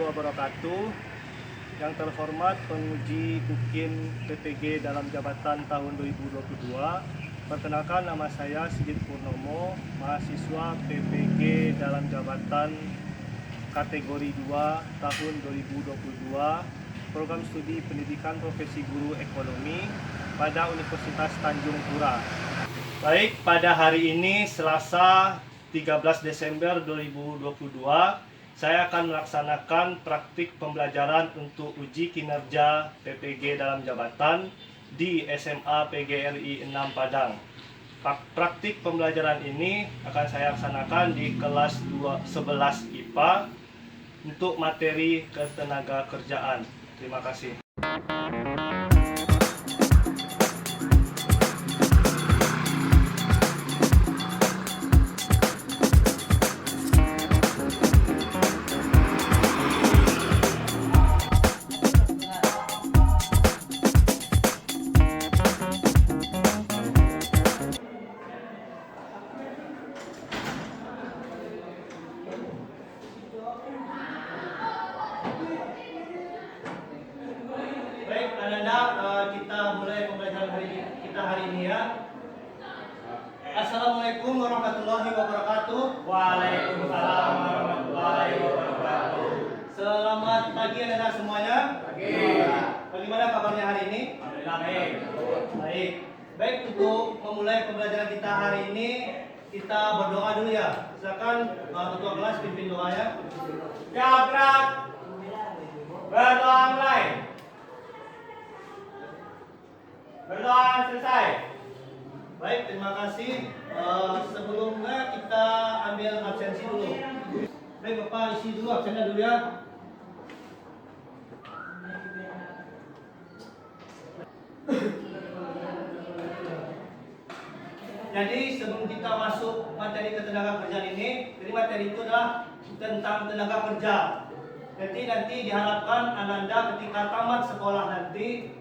wabarakatuh. Yang terhormat penguji UKIN PPG dalam jabatan tahun 2022. Perkenalkan, nama saya Sigit Purnomo, mahasiswa PPG dalam jabatan kategori 2 tahun 2022, program studi pendidikan profesi guru ekonomi pada Universitas Tanjung Pura. Baik, pada hari ini Selasa 13 Desember 2022, saya akan melaksanakan praktik pembelajaran untuk uji kinerja PPG dalam jabatan di SMA PGRI 6 Padang. Praktik pembelajaran ini akan saya laksanakan di kelas 11 IPA untuk materi ketenaga kerjaan. Terima kasih. Baik, Ananda, kita mulai pembelajaran hari ini ya. Assalamualaikum warahmatullahi wabarakatuh. Waalaikumsalam warahmatullahi wabarakatuh. Selamat pagi Ananda semuanya. Pagi. Bagaimana kabarnya hari ini? Alhamdulillah baik. Baik. Baik, untuk memulai pembelajaran kita hari ini, kita berdoa dulu ya. Silakan ketua kelas pimpin doanya. Siap, gerak. Berdoa mulai. Berdoa selesai. Baik, terima kasih. Sebelumnya kita ambil absensi dulu. Baik, Bapak isi dulu absennya dulu ya. Jadi sebelum kita masuk materi ketenaga kerjaan ini, jadi materi itu adalah tentang tenaga kerja. Nanti diharapkan Ananda ketika tamat sekolah nanti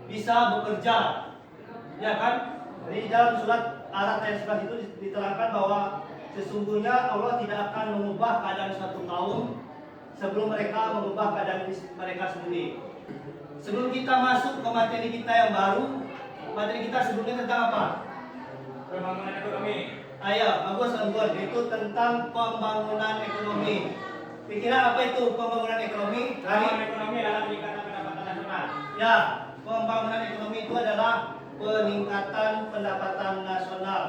bisa bekerja, ya kan? Jadi dalam surat ayat 11 itu diterangkan bahwa sesungguhnya Allah tidak akan mengubah keadaan suatu kaum sebelum mereka mengubah keadaan mereka sendiri. Sebelum kita masuk ke materi kita yang baru, materi kita sebelumnya tentang apa? Pembangunan ekonomi. Ayo, bagus. Itu tentang pembangunan ekonomi. Pikiran apa itu pembangunan ekonomi? Pembangunan ekonomi adalah peningkatan pendapatan nasional. Ya, pembangunan ekonomi itu adalah peningkatan pendapatan nasional.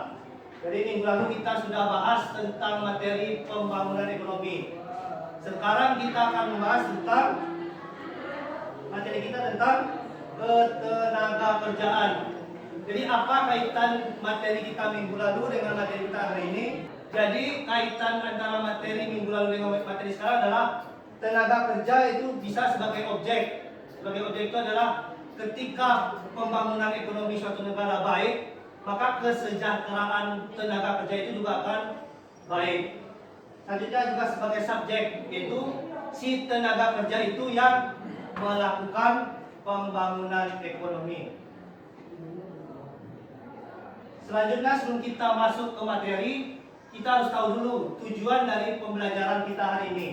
Jadi minggu lalu kita sudah bahas tentang materi pembangunan ekonomi. Sekarang kita akan membahas tentang materi kita tentang ketenaga kerjaan. Jadi apa kaitan materi kita minggu lalu dengan materi kita hari ini? Jadi kaitan antara materi minggu lalu dengan materi sekarang adalah tenaga kerja itu bisa sebagai objek. Sebagai objek itu adalah ketika pembangunan ekonomi suatu negara baik, maka kesejahteraan tenaga kerja itu juga akan baik. Selanjutnya juga sebagai subjek, yaitu si tenaga kerja itu yang melakukan pembangunan ekonomi. Selanjutnya sebelum kita masuk ke materi, kita harus tahu dulu tujuan dari pembelajaran kita hari ini.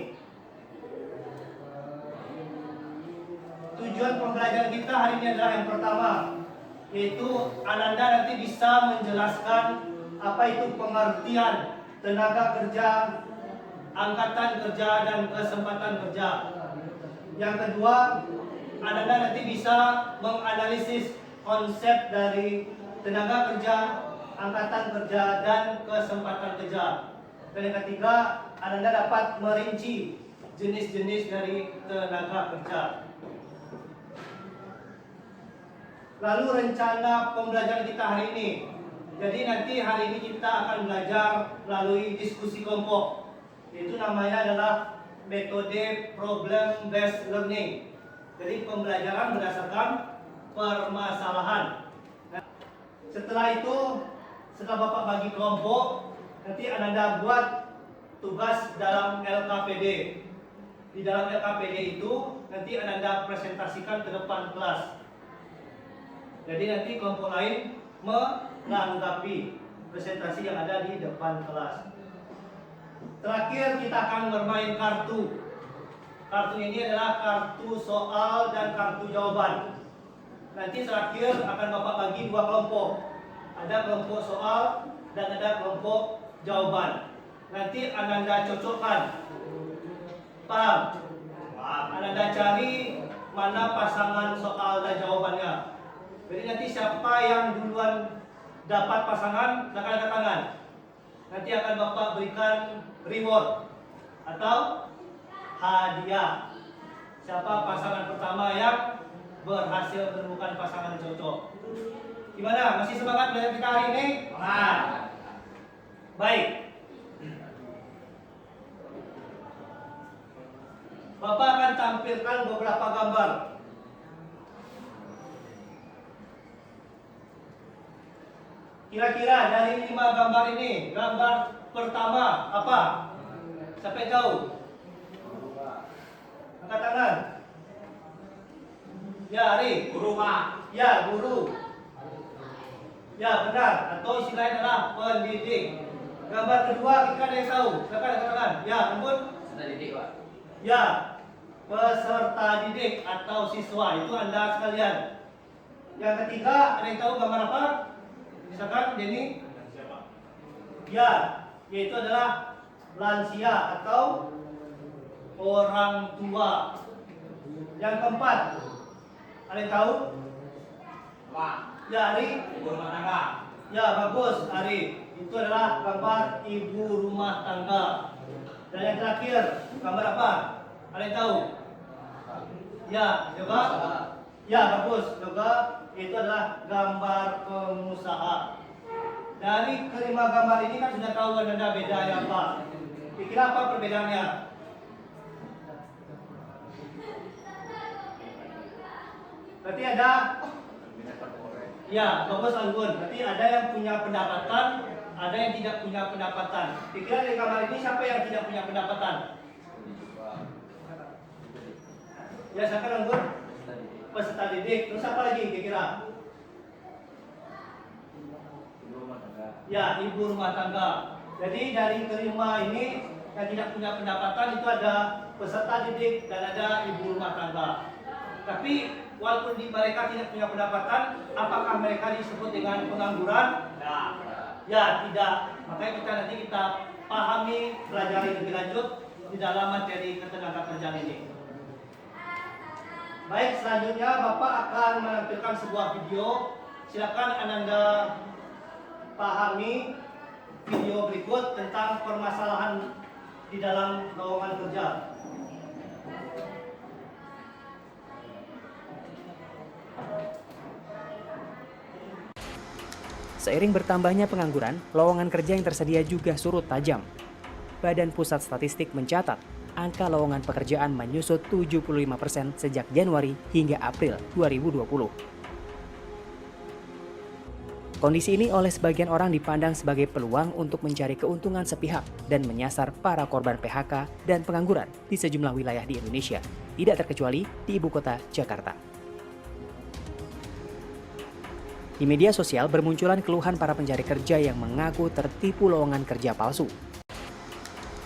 Tujuan pembelajaran kita hari ini adalah yang pertama, yaitu Ananda nanti bisa menjelaskan apa itu pengertian tenaga kerja, angkatan kerja, dan kesempatan kerja. Yang kedua, Ananda nanti bisa menganalisis konsep dari tenaga kerja, angkatan kerja, dan kesempatan kerja. Dan yang ketiga, Ananda dapat merinci jenis-jenis dari tenaga kerja. Lalu rencana pembelajaran kita hari ini. Jadi nanti hari ini kita akan belajar melalui diskusi kelompok. Itu namanya adalah metode problem based learning. Jadi pembelajaran berdasarkan permasalahan. Setelah itu, setelah Bapak bagi kelompok, nanti Ananda buat tugas dalam LKPD. Di dalam LKPD itu nanti Ananda presentasikan ke depan kelas. Jadi nanti kelompok lain menanggapi presentasi yang ada di depan kelas. Terakhir kita akan bermain kartu. Kartu ini adalah kartu soal dan kartu jawaban. Nanti terakhir akan Bapak bagi dua kelompok. Ada kelompok soal dan ada kelompok jawaban. Nanti Ananda cocokkan. Paham? Ananda cari mana pasangan soal dan jawabannya. Jadi nanti siapa yang duluan dapat pasangan, silakan angkat tangan. Nanti akan Bapak berikan reward atau hadiah. Siapa pasangan pertama yang berhasil menemukan pasangan yang cocok. Gimana? Masih semangat belajar kita hari ini? Semangat. Baik. Bapak akan tampilkan beberapa gambar. Kira-kira dari 5 gambar ini, gambar pertama apa? Siapa yang tahu? Angkat tangan. Ya, Ari. Guru, Pak. Ya, guru. Ya, benar. Atau istilahnya adalah pendidik. Gambar kedua, kita ada yang tahu. Silakan angkat tangan. Ya, ampun. Peserta didik, Pak. Ya, peserta didik atau siswa. Itu Anda sekalian. Yang ketiga, ada yang tahu gambar apa? Misalkan, Denny. Siapa? Ya, yaitu adalah lansia atau orang tua. Yang keempat, ada yang tahu? Pak. Ya, Ari. Ibu rumah tangga. Ya, bagus, Ari. Itu adalah gambar ibu rumah tangga. Dan yang terakhir, gambar apa? Ada yang tahu? Ya, coba. Ya, bagus. Coba. Itu adalah gambar pengusaha. Dari kelima gambar ini kan sudah tahu ada bedanya apa. Kira apa perbedaannya? Berarti ada. Ya, bagus Anggun. Berarti ada yang punya pendapatan, ada yang tidak punya pendapatan. Kira dari gambar ini siapa yang tidak punya pendapatan? Ya, siapa Anggun? Peserta didik. Terus apa lagi kira-kira? Ya, ibu rumah tangga. Jadi dari kelima ini yang tidak punya pendapatan itu ada peserta didik dan ada ibu rumah tangga. Tapi walaupun mereka tidak punya pendapatan, apakah mereka disebut dengan pengangguran? Ya, tidak. Makanya nanti kita pahami, pelajari lebih lanjut di dalam materi ketenagakerjaan ini. Baik, selanjutnya Bapak akan menampilkan sebuah video. Silakan Ananda pahami video berikut tentang permasalahan di dalam lowongan kerja. Seiring bertambahnya pengangguran, lowongan kerja yang tersedia juga surut tajam. Badan Pusat Statistik mencatat, angka lowongan pekerjaan menyusut 75% sejak Januari hingga April 2020. Kondisi ini oleh sebagian orang dipandang sebagai peluang untuk mencari keuntungan sepihak dan menyasar para korban PHK dan pengangguran di sejumlah wilayah di Indonesia, tidak terkecuali di ibu kota Jakarta. Di media sosial bermunculan keluhan para pencari kerja yang mengaku tertipu lowongan kerja palsu.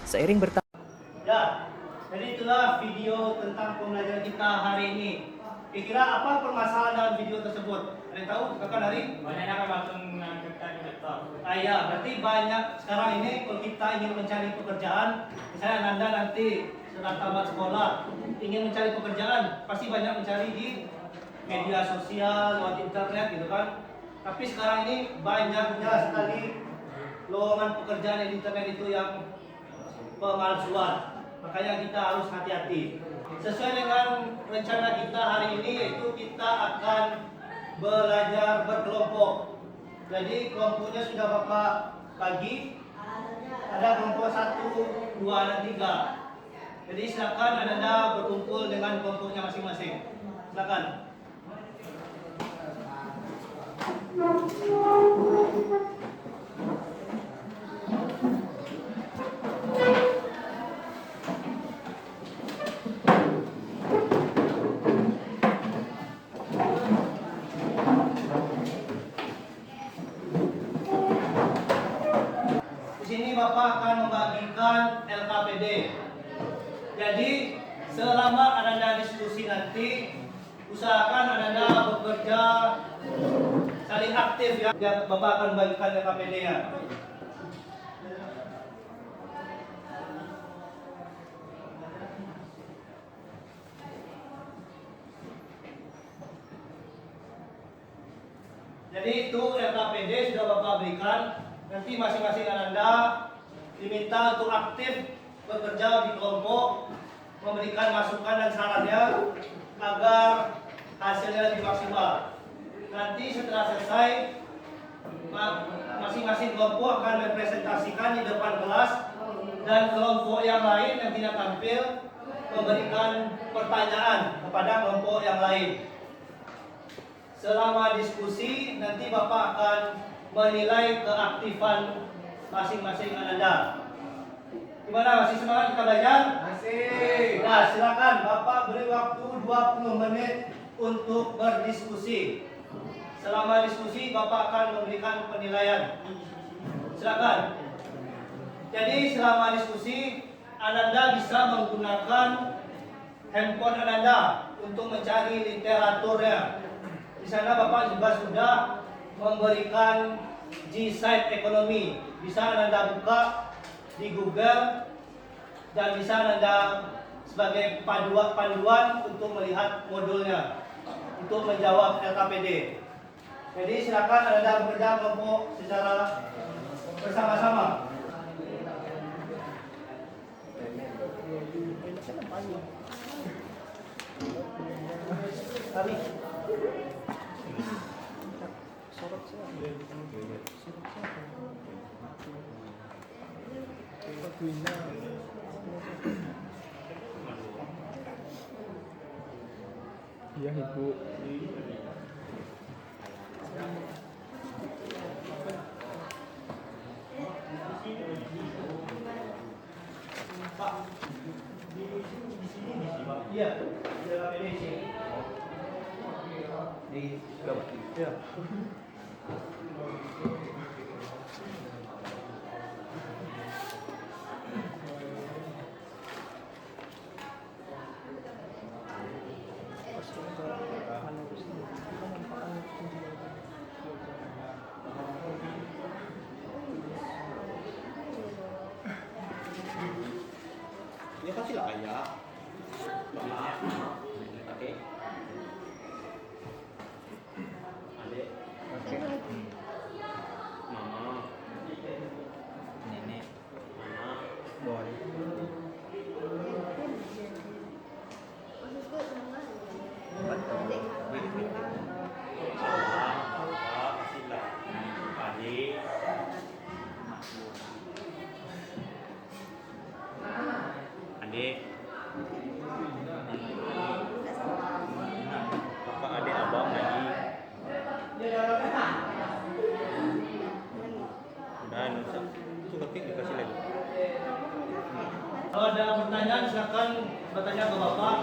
Seiring bertambah. Ya, jadi itulah video tentang pembelajaran kita hari ini. Kira-kira apa permasalahan dalam video tersebut? Ada yang tahu? Silakan Hari. Banyaknya kan langsung kita di laptop. Ya, berarti banyak sekarang ini kalau kita ingin mencari pekerjaan, misalnya Anda nanti setelah tamat sekolah ingin mencari pekerjaan, pasti banyak mencari di media sosial, lewat internet gitu kan. Tapi sekarang ini banyaknya sekali lowongan pekerjaan di internet itu yang pemalsuan. Makanya kita harus hati-hati. Sesuai dengan rencana kita hari ini, yaitu kita akan belajar berkelompok. Jadi kelompoknya sudah Bapak bagi. Ada kelompok 1, 2, dan 3. Jadi silakan Anda berkumpul dengan kelompoknya masing-masing. Silakan. Di sini Bapak akan membagikan LKPD. Jadi selama nanti usahakan Anda bekerja saling aktif ya. Bapak akan bagikan KPD-nya. Jadi itu LKPD sudah Bapak berikan. Nanti masing-masing Anda diminta untuk aktif bekerja di kelompok, memberikan masukan dan sarannya agar hasilnya lebih maksimal. Nanti setelah selesai, masing-masing kelompok akan mempresentasikan di depan kelas dan kelompok yang lain yang tidak tampil memberikan pertanyaan kepada kelompok yang lain. Selama diskusi, nanti Bapak akan menilai keaktifan masing-masing Anda. Gimana, masih semangat kita belajar? Masih. Nah, silakan Bapak beri waktu 20 menit untuk berdiskusi. Selama diskusi, Bapak akan memberikan penilaian. Silakan. Jadi, selama diskusi, Anda bisa menggunakan handphone Anda untuk mencari literaturnya. Di sana Bapak juga sudah memberikan G-Site ekonomi. Bisa Anda buka di Google dan bisa Anda sebagai panduan untuk melihat modulnya untuk menjawab LKPD. Jadi silakan Anda bekerja kelompok secara bersama-sama. Iya ibu. Pak, di sini Pak. Iya, di LKPD di sini. Di gambar. Iya. Dia pasti lah ayah. Oke. Adek. Mama. Nenek. Mama. Boy. Adik, kakak adik abang lagi. Dan suka kek dikasih lagi. Kalau ada pertanyaan silakan bertanya ke Bapak.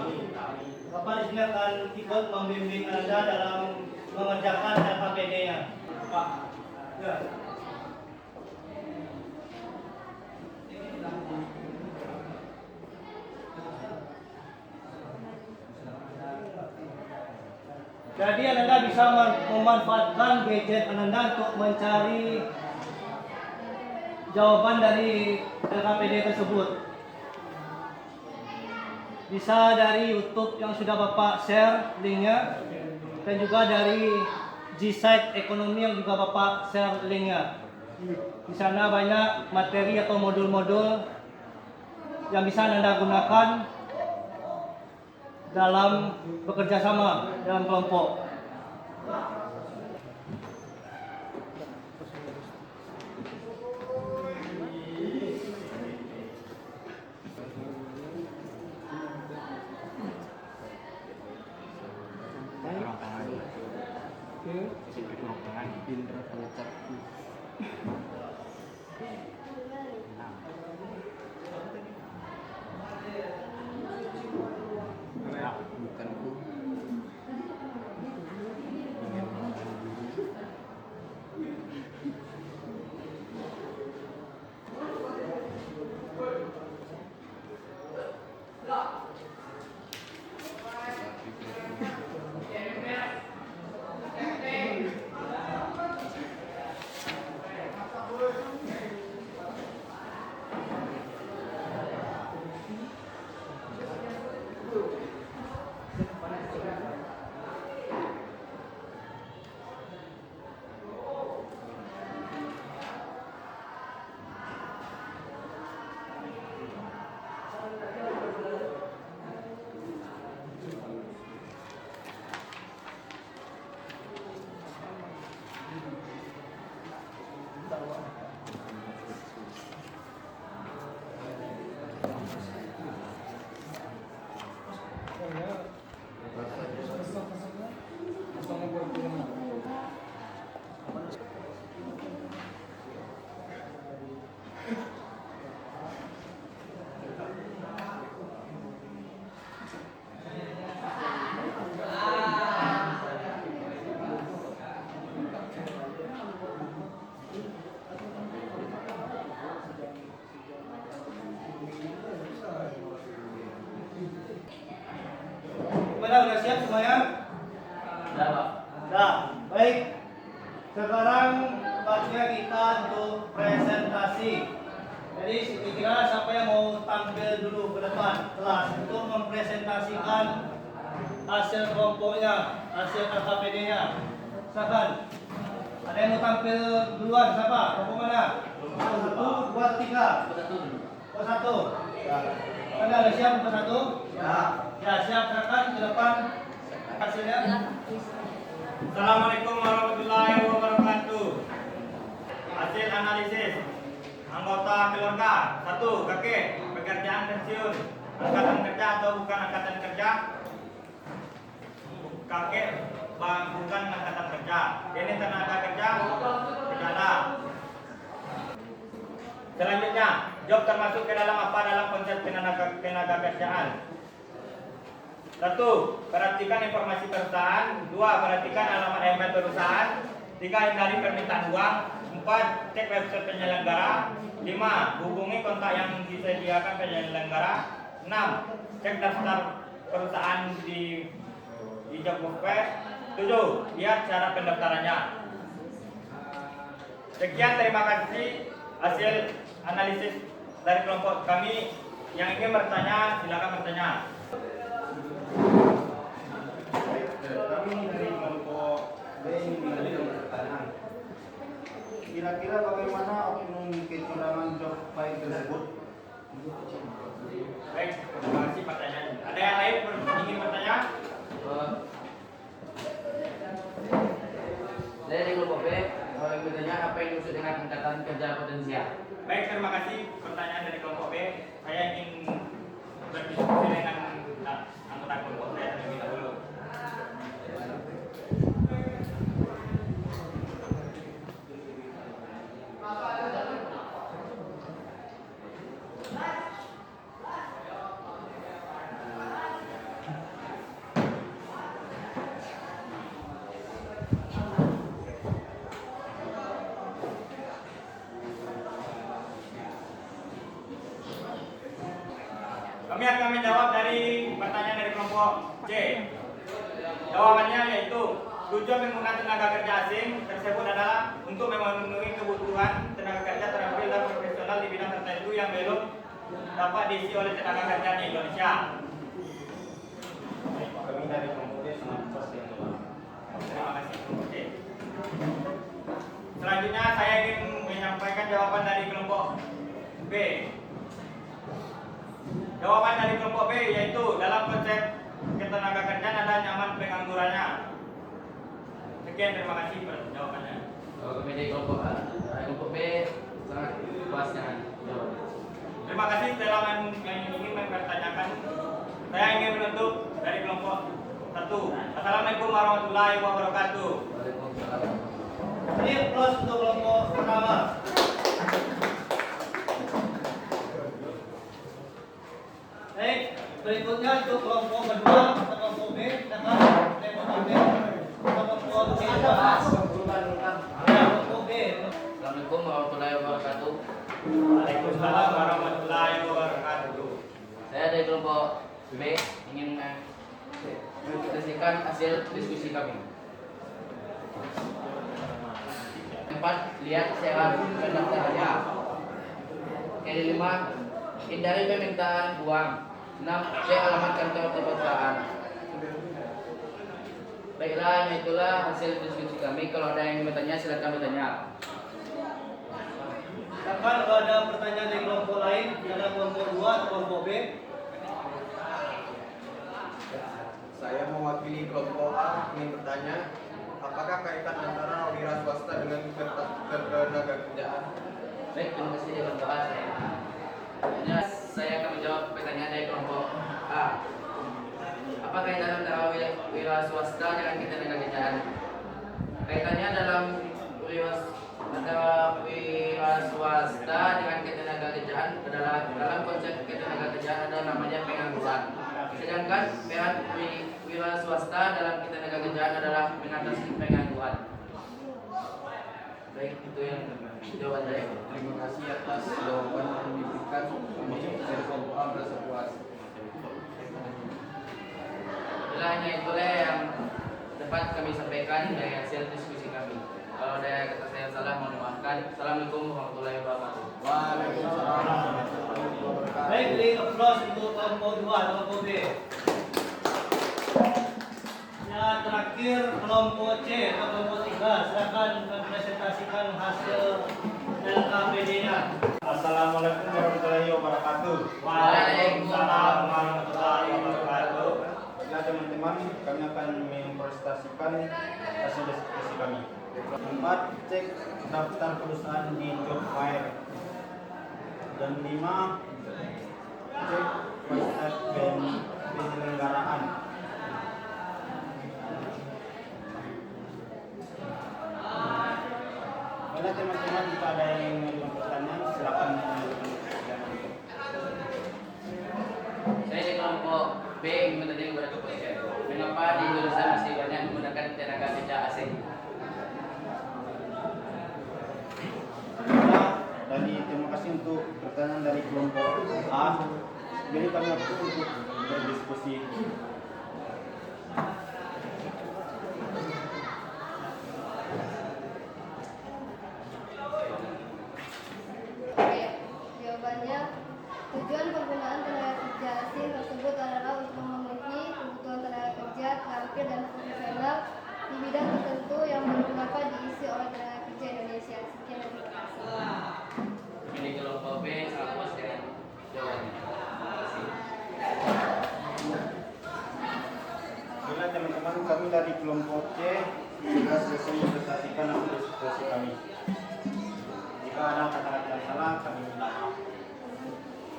Bapak di sini akan ikut membimbing Anda dalam mengerjakan LKPD-nya. Pak. Ya. Jadi Anda bisa memanfaatkan gadget Anda untuk mencari jawaban dari LKPD tersebut. Bisa dari YouTube yang sudah Bapak share linknya, dan juga dari G-Site ekonomi yang juga Bapak share linknya. Di sana banyak materi atau modul-modul yang bisa Anda gunakan dalam bekerja sama dalam kelompok. udah siap semuanya? Sudah, Pak. Nah, baik. Sekarang waktunya kita untuk presentasi. Jadi kira-kira siapa yang mau tampil dulu ke depan kelas untuk mempresentasikan hasil kelompoknya, hasil KKPD-nya. Silakan. Ada yang mau tampil duluan? Siapa? Kelompok mana? 1, 2, 3. Kelompok 1. Anda ada siap kelompok 1? Ya. Ya, siap. Silakan ke depan hasilnya. Assalamualaikum warahmatullahi wabarakatuh. Hasil analisis anggota keluarga. 1. Kakek, pekerjaan pensiun, angkatan kerja atau bukan angkatan kerja? Kakek bukan angkatan kerja. Ini tenaga kerja? Tidak ada. Selanjutnya, job termasuk ke dalam apa dalam konsep tenaga kerjaan? 1. Perhatikan informasi perusahaan. 2. Perhatikan alamat email perusahaan. 3. Hindari permintaan uang. 4. Cek website penyelenggara. 5. Hubungi kontak yang disediakan penyelenggara. 6. Cek daftar perusahaan di job web. 7. Lihat cara pendaftarannya. Sekian, terima kasih hasil analisis dari kelompok kami. Yang ingin bertanya, silakan bertanya. Kami dari kelompok B ingin mengajukan pertanyaan. Kira-kira bagaimana oknum kecurangan job file tersebut? Baik, terima kasih pertanyaan. Ada yang lain ingin bertanya? Saya dari kelompok B, yang bertanya apa yang dimaksud dengan angkatan kerja potensial? Baik, terima kasih pertanyaan dari kelompok B. Saya ingin berdiskusi dengan anggota kelompok saya terlebih dahulu. Kami akan menjawab dari pertanyaan dari kelompok C. Jawabannya yaitu tujuan penggunaan tenaga kerja asing tersebut adalah untuk memenuhi kebutuhan tenaga kerja terampil dan profesional di bidang tertentu yang belum dapat diisi oleh tenaga kerja di Indonesia. Kami dari kelompok D sangat puas dengan jawaban. Terima kasih kelompok C. Selanjutnya saya ingin menyampaikan jawaban dari kelompok B. Jawaban dari kelompok B yaitu dalam konsep ketenaga kerjaan ada nyaman penganggurannya. Sekian, terima kasih jawabannya. Kalau kami dari kelompok A, kelompok B sangat puas dengan jawabannya. Terima kasih telah ingin mempertanyakan. Saya ingin menutup dari kelompok 1. Assalamualaikum warahmatullahi wabarakatuh. Waalaikumsalam. Ini plus untuk kelompok pertama. Baik, berikutnya untuk kelompok kedua, kelompok B, silakan. Kelompok B, kelompok B. Ya, kelompok B. Assalamualaikum warahmatullahi wabarakatuh. Waalaikumsalam warahmatullahi wabarakatuh. Saya dari kelompok B ingin mempresentasikan hasil diskusi kami. 4. Lihat syarat pendaftarannya. Yang 5. Hindari permintaan uang. 6. Cek alamat kantor perusahaan. Baiklah, itulah hasil diskusi kami. Kalau ada yang bertanya, silakan bertanya. Silakan kalau ada pertanyaan dari kelompok lain, ada kelompok 2 atau kelompok B. Saya mewakili kelompok A ingin bertanya, apakah kaitan antara wira swasta dengan ketenaga kerjaan? Baik, terima kasih kelompok A. Saya akan menjawab pertanyaan dari kelompok A. Apa kaitan antara wira swasta dengan ketenaga kerjaan? Kaitannya dalam antara wira swasta dengan ketenaga kerjaan adalah dalam konsep ketenaga kerjaan ada namanya pengangguran. Sedangkan peran wira swasta dalam ketenaga kerjaan adalah mengatasi pengangguran. Baik, itu yang jawaban saya. Terima kasih atas jawaban yang diberikan. Kami dari kelompok A merasa puas. Bila hanya itulah yang dapat kami sampaikan dari hasil diskusi kami. Kalau ada kata saya salah, mohon dimaafkan. Assalamualaikum warahmatullahi wabarakatuh. Waalaikumsalam warahmatullahi wabarakatuh. Baik, beri aplaus untuk kelompok 2 atau kelompok B. Ya, terakhir kelompok C atau kelompok 3. Silakan presentasikan hasil LKPD-nya. Assalamualaikum warahmatullahi wabarakatuh. Waalaikumsalam warahmatullahi wabarakatuh. Ya teman-teman, kami akan mempresentasikan hasil diskusi kami. 4. Cek daftar perusahaan di Jobfire. Dan 5. Cek website penyelenggaraan. Bila teman-teman jika ada yang ingin bertanya, silakan mengajukan pertanyaan. Saya di kelompok B ingin bertanya kepada kelompok C. Mengapa di Indonesia masih banyak menggunakan tenaga kerja asing? Tadi terima kasih untuk pertanyaan dari kelompok A. Jadi kami waktu untuk berdiskusi. Oke, jawabannya tujuan penggunaan tenaga kerja asing tersebut adalah untuk memenuhi kebutuhan tenaga kerja terampil dan profesional di bidang tertentu yang belum dapat diisi oleh tenaga kerja Indonesia. Sekian dan terima kasih. Di kelompok B sangat puas dengan jawabannya. Terima kasih. Bila teman-teman kami dari kelompok C sudah selesai mempresentasikan hasil diskusi kami. Jika ada kata-kata yang salah, kami minta maaf.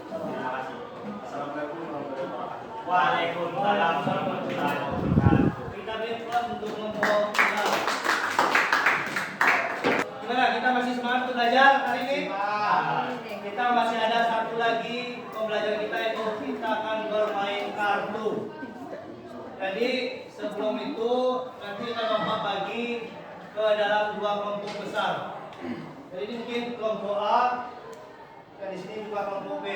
Terima kasih. Assalamualaikum warahmatullahi wabarakatuh. Waalaikumsalam warahmatullahi wabarakatuh. Kita beri aplaus untuk kelompok 3. Gimana? Kita masih semangat untuk belajar hari ini? Kita masih ada satu lagi pembelajaran kita, yaitu kita akan bermain kartu. Jadi sebelum itu nanti kita Bapak bagi ke dalam 2 kelompok besar. Jadi ini mungkin kelompok A dan di sini juga kelompok B.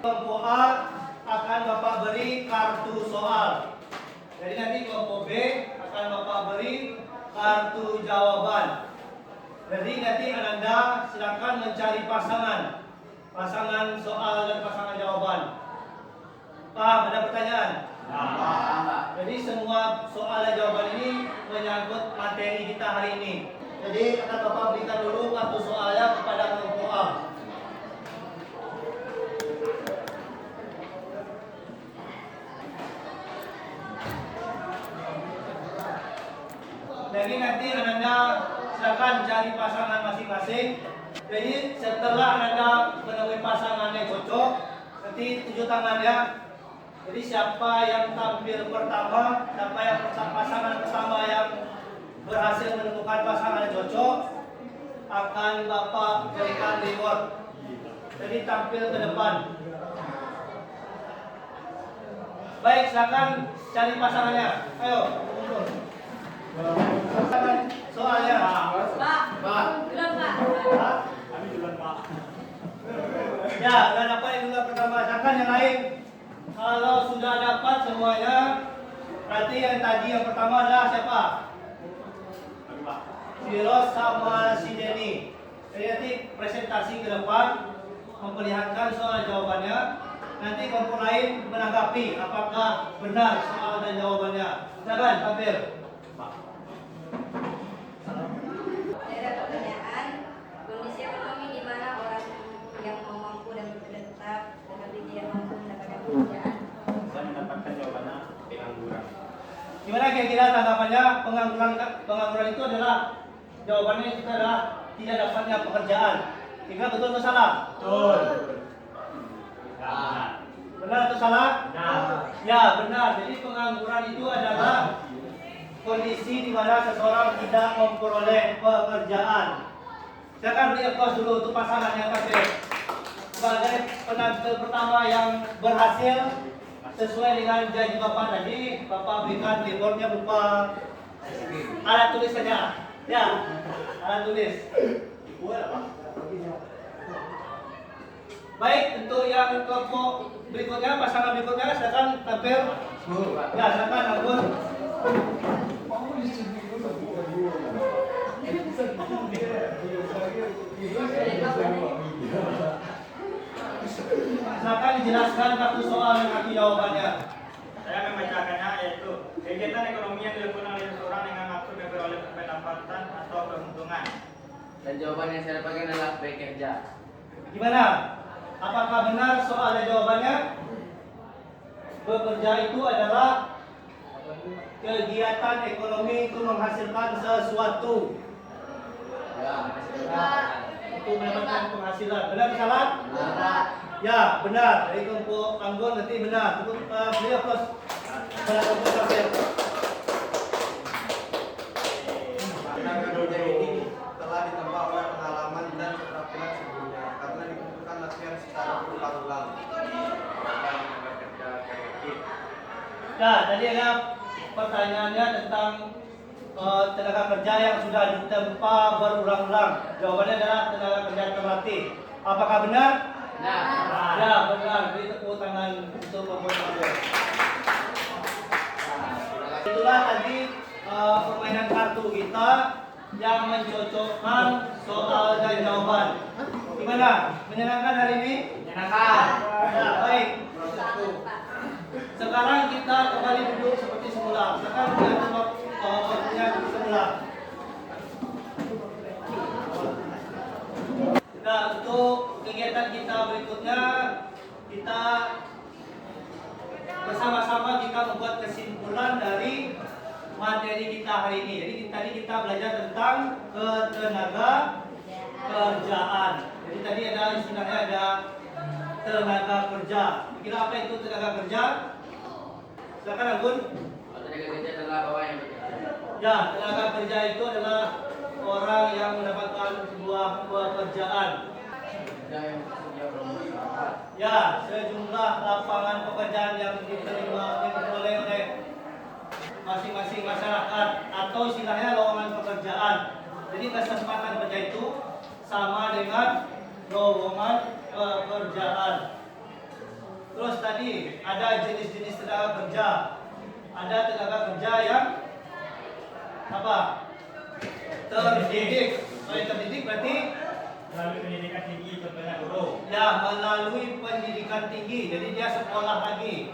Kelompok A akan Bapak beri kartu soal. Jadi nanti kelompok B akan Bapak beri kartu jawaban. Jadi nanti Anda silakan mencari pasangan soal dan pasangan jawaban. Paham? Ada pertanyaan? Jadi semua soal dan jawaban ini menyangkut materi kita hari ini. Jadi akan Bapak berikan dulu kartu soalnya kepada kelompok A. Jadi nanti Anda silakan cari pasangan masing-masing. Jadi setelah Anda menemui pasangan yang cocok, nanti tunjuk tangannya. Jadi siapa yang tampil pertama, siapa yang pasangan pertama yang berhasil menemukan pasangan yang cocok, akan Bapak berikan reward. Jadi tampil ke depan. Baik, silakan cari pasangannya. Ayo, kumpul. Pasangan soalnya. Pak. Kami duluan Pak. Ya, udah dapat yang dulu pertama. Silakan yang lain. Kalau sudah dapat semuanya, berarti yang tadi yang pertama adalah siapa? Si Ros sama si Denny. Jadi nanti presentasi ke depan memperlihatkan soal jawabannya. Nanti kelompok lain menanggapi apakah benar soal dan jawabannya. Silakan tampil. Ada pertanyaan, kondisi ekonomi di mana orang yang mampu dan bekerja tetap tetapi tidak mampu mendapatkan pekerjaan? Saya mendapatkan jawabannya pengangguran. Gimana kira-kira tanggapannya? Pengangguran itu adalah jawabannya itu adalah tidak dapatnya pekerjaan. Kira betul atau salah? Betul. Benar atau salah? Benar. Ya, benar. Jadi pengangguran itu adalah kondisi di mana seseorang tidak memperoleh pekerjaan. Silakan beri aplaus dulu untuk pasangan yang tampil. Sebagai penampil pertama yang berhasil sesuai dengan janji Bapak tadi, Bapak berikan rewardnya berupa alat tulis saja. Ya, Alat tulis. Baik, untuk yang kelompok berikutnya, pasangan berikutnya, silakan tampil. Ya, silakan Agun. Silakan dijelaskan satu soal dan satu jawabannya. Saya membacakannya yaitu kegiatan ekonomi yang dilakukan oleh seseorang dengan maksud memperoleh pendapatan atau keuntungan. Dan jawaban yang saya dapatkan adalah bekerja. Gimana? Apakah benar soal dan jawabannya? Bekerja itu adalah kegiatan ekonomi untuk menghasilkan sesuatu. Ya. Untuk mendapatkan penghasilan. Benar atau salah? Benar. Ya, benar. Dari kelompok Anggun nanti benar. Tepuk beliau plus. Benar kelompok terakhir. Karena kerja ini telah ditempa oleh pengalaman dan keterampilan sebelumnya karena dibutuhkan latihan secara berulang-ulang. Nah, tadi ada pertanyaannya tentang tenaga kerja yang sudah ditempa berulang-ulang. Jawabannya adalah tenaga kerja terlatih. Apakah benar? Nah. Ya, benar. Beri tepuk tangan untuk pemotor. Itulah tadi permainan kartu kita yang mencocokkan soal dan jawaban. Gimana? Menyenangkan hari ini? Menyenangkan. Ya, baik. Sekarang kita kembali duduk seperti semula. Sekarang kita waktunya semula. Nah, untuk kegiatan kita berikutnya, kita bersama-sama kita membuat kesimpulan dari materi kita hari ini. Jadi tadi kita belajar tentang ketenaga kerjaan. Jadi tadi ada istilahnya ada tenaga kerja. Kira apa itu tenaga kerja? Silakan Agun. Tenaga kerja adalah orang yang bekerja. Ya, tenaga kerja itu adalah orang yang mendapatkan sebuah pekerjaan. Kerja yang bersedia bermanfaat. Ya, sejumlah lapangan pekerjaan yang diterima oleh masing-masing masyarakat atau istilahnya lowongan pekerjaan. Jadi kesempatan kerja itu sama dengan lowongan pekerjaan. Terus tadi ada jenis-jenis tenaga kerja. Ada tenaga kerja yang apa? Terdidik. Kalau yang terdidik berarti Melalui pendidikan tinggi contohnya guru. ya melalui pendidikan tinggi. Jadi dia sekolah lagi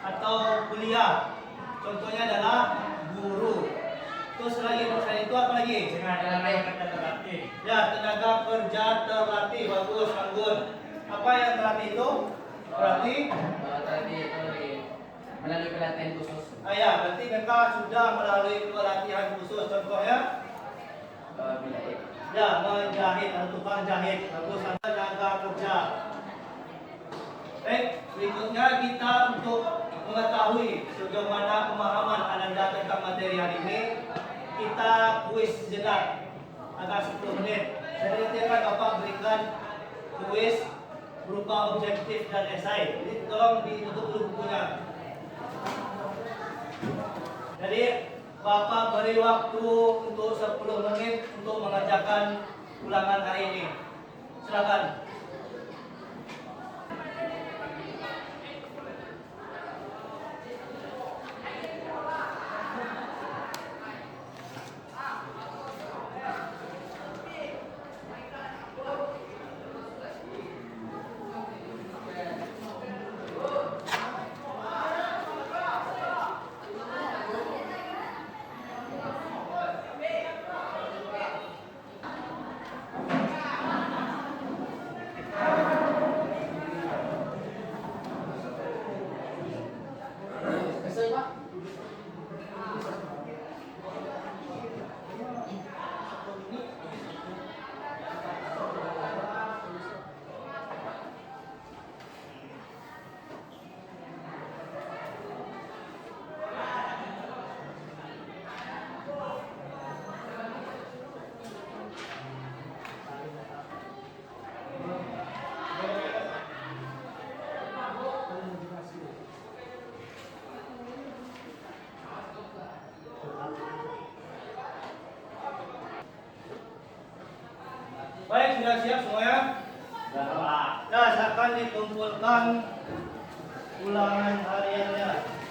atau kuliah. Contohnya adalah guru. Terus selain itu apa lagi? Dengan tenaga kerja terlatih. Ya, tenaga kerja terlatih. Bagus, Anggun. Apa yang terlatih itu? Berarti Tadi itu melalui pelatihan khusus. ya, berarti mereka sudah melalui pelatihan khusus. Contohnya Menjahit. ya, menjahit atau tukang jahit. Bagus, tenaga kerja. Baik, berikutnya kita untuk mengetahui sejauh mana pemahaman Ananda tentang materi hari ini, kita kuis sejenak agak 10 menit. Jadi nanti akan Bapak berikan kuis berupa objektif dan esai. Jadi tolong ditutup dulu bukunya. Jadi Bapak beri waktu untuk 10 menit untuk mengerjakan ulangan hari ini. Silakan. Baik, sudah siap semuanya? Nah, silakan dikumpulkan ulangan hariannya.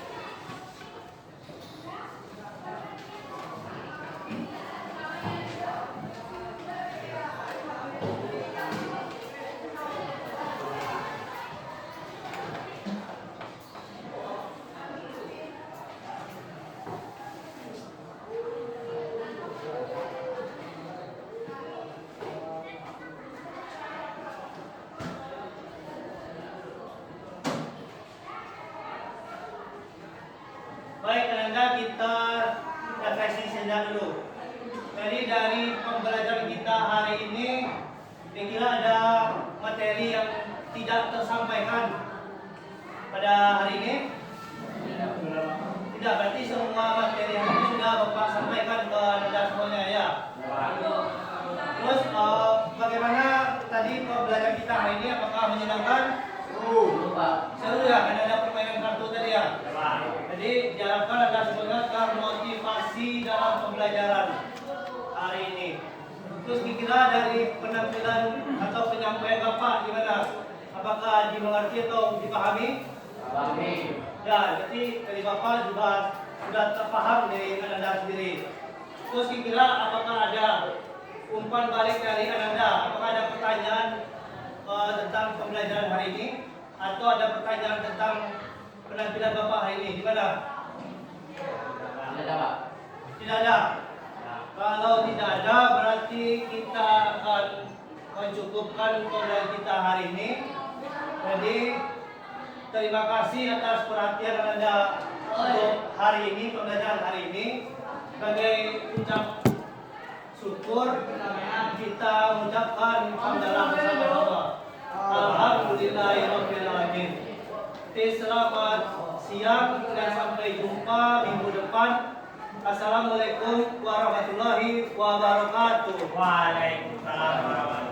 Baik, Anda kita refleksi sejenak dulu. Jadi dari pembelajaran kita hari ini, kira-kira ada materi yang tidak tersampaikan pada hari ini? Tidak, berarti semua materi yang ini sudah Bapak sampaikan ke Anda semuanya ya. Terus bagaimana tadi pembelajaran kita hari ini? Apakah menyenangkan? Seru ya, karena ada permainan kartu tadi ya. Jadi diharapkan Anda semuanya termotivasi dalam pembelajaran hari ini. Terus kira-kira dari penampilan atau penyampaian Bapak gimana? Apakah dimengerti atau dipahami? Pahami. Ya, berarti dari Bapak juga sudah terpaham dari Anda sendiri. Terus kira-kira apakah ada umpan balik dari Anda? Apakah ada pertanyaan tentang pembelajaran hari ini? Atau ada pertanyaan tentang penampilan Bapak hari ini? Gimana? Tidak ada, Pak. Tidak ada. Kalau tidak ada, berarti kita akan mencukupkan pembelajaran kita hari ini. Jadi, terima kasih atas perhatian Anda untuk hari ini, pembelajaran hari ini. Sebagai ucap syukur, kita mengucapkan hamdalah bersama-sama. Alhamdulillahirrahmanirrahim. Selamat siang dan sampai jumpa minggu depan. Assalamualaikum warahmatullahi wabarakatuh. Waalaikumsalam warahmatullahi wabarakatuh.